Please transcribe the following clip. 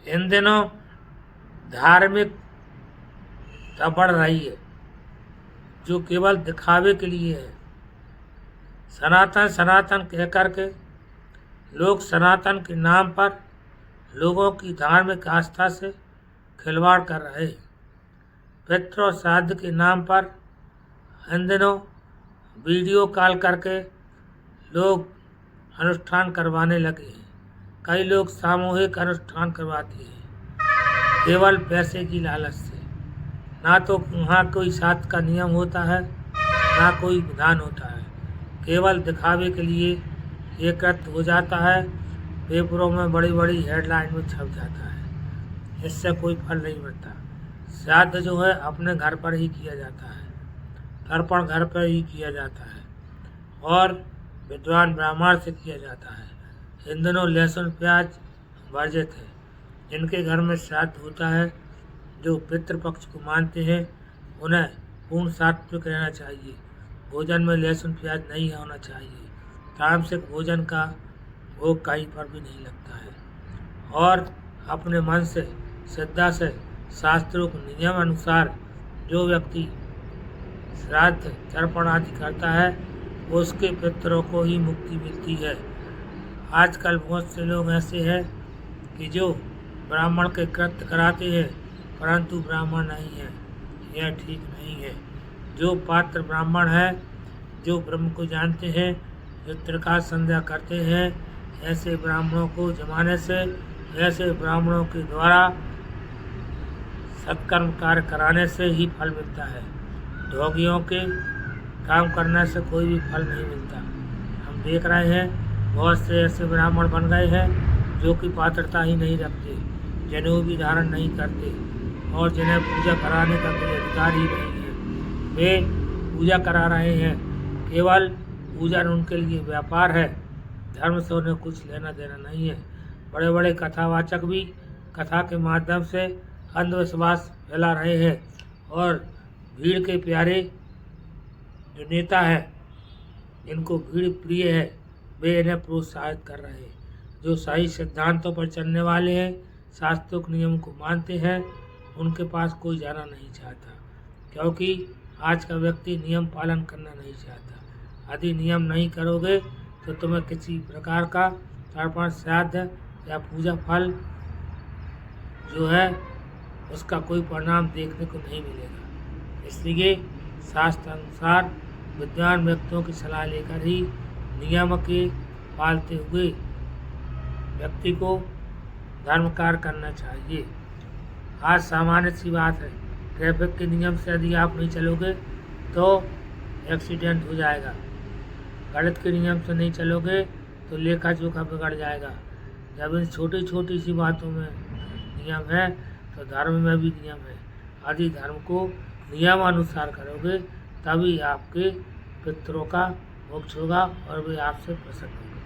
इन दिनों धार्मिकता बढ़ रही है जो केवल दिखावे के लिए है। सनातन सनातन कह करके लोग सनातन के नाम पर लोगों की धार्मिक आस्था से खिलवाड़ कर रहे हैं। पितृ और श्राद्ध के नाम पर इन दिनों वीडियो कॉल करके लोग अनुष्ठान करवाने लगे हैं। कई लोग सामूहिक अनुष्ठान करवाते हैं केवल पैसे की लालच से। ना तो वहाँ कोई शास्त्र का नियम होता है, ना कोई विधान होता है। केवल दिखावे के लिए ये कृत्य हो जाता है, पेपरों में बड़ी बड़ी हेडलाइन में छप जाता है। इससे कोई फल नहीं मिलता। श्राद्ध जो है अपने घर पर ही किया जाता है, तर्पण घर पर ही किया जाता है और विद्वान ब्राह्मण से किया जाता है। इन दिनों लहसुन प्याज वर्जित है। जिनके घर में श्राद्ध होता है, जो पितृपक्ष को मानते हैं, उन्हें पूर्ण सात्विक रहना चाहिए। भोजन में लहसुन प्याज नहीं होना चाहिए। तामसिक भोजन का भोग कहीं पर भी नहीं लगता है। और अपने मन से श्रद्धा से शास्त्रों के नियम अनुसार जो व्यक्ति श्राद्ध तर्पण आदि करता है, उसके पितरों को ही मुक्ति मिलती है। आजकल बहुत से लोग ऐसे हैं कि जो ब्राह्मण के कृत्य कराते हैं परंतु ब्राह्मण नहीं है। यह ठीक नहीं है। जो पात्र ब्राह्मण है, जो ब्रह्म को जानते हैं, जो त्रिकाल संध्या करते हैं, ऐसे ब्राह्मणों को जमाने से, ऐसे ब्राह्मणों के द्वारा सत्कर्म कार्य कराने से ही फल मिलता है। ढोंगियों के काम करने से कोई भी फल नहीं मिलता। हम देख रहे हैं बहुत से ऐसे ब्राह्मण बन गए हैं जो कि पात्रता ही नहीं रखते, जनेऊ भी धारण नहीं करते और जिन्हें पूजा कराने का कोई अधिकार ही नहीं है। वे पूजा करा रहे हैं, केवल पूजा उनके लिए व्यापार है। धर्म से उन्हें कुछ लेना देना नहीं है। बड़े बड़े कथावाचक भी कथा के माध्यम से अंधविश्वास फैला रहे हैं और भीड़ के प्यारे जो नेता है, इनको भीड़ प्रिय है, वे इन्हें प्रोत्साहित कर रहे हैं। जो सही सिद्धांतों पर चलने वाले हैं, शास्त्रों के नियम को मानते हैं, उनके पास कोई जाना नहीं चाहता, क्योंकि आज का व्यक्ति नियम पालन करना नहीं चाहता। यदि नियम नहीं करोगे तो तुम्हें किसी प्रकार का तर्पण श्राद्ध या पूजा फल जो है उसका कोई परिणाम देखने को नहीं मिलेगा। इसलिए शास्त्र अनुसार विद्वान व्यक्तियों की सलाह लेकर ही नियम के पालते हुए व्यक्ति को धर्म कार्य करना चाहिए। आज सामान्य सी बात है, ट्रैफिक के नियम से यदि आप नहीं चलोगे तो एक्सीडेंट हो जाएगा। गणित के नियम से नहीं चलोगे तो लेखा जोखा बिगड़ जाएगा। जब इन छोटी छोटी सी बातों में नियम है तो धर्म में भी नियम है। यदि धर्म को नियम अनुसार करोगे तभी आपके पितरों का मोक्ष होगा और वे आपसे प्रसन्न होंगे।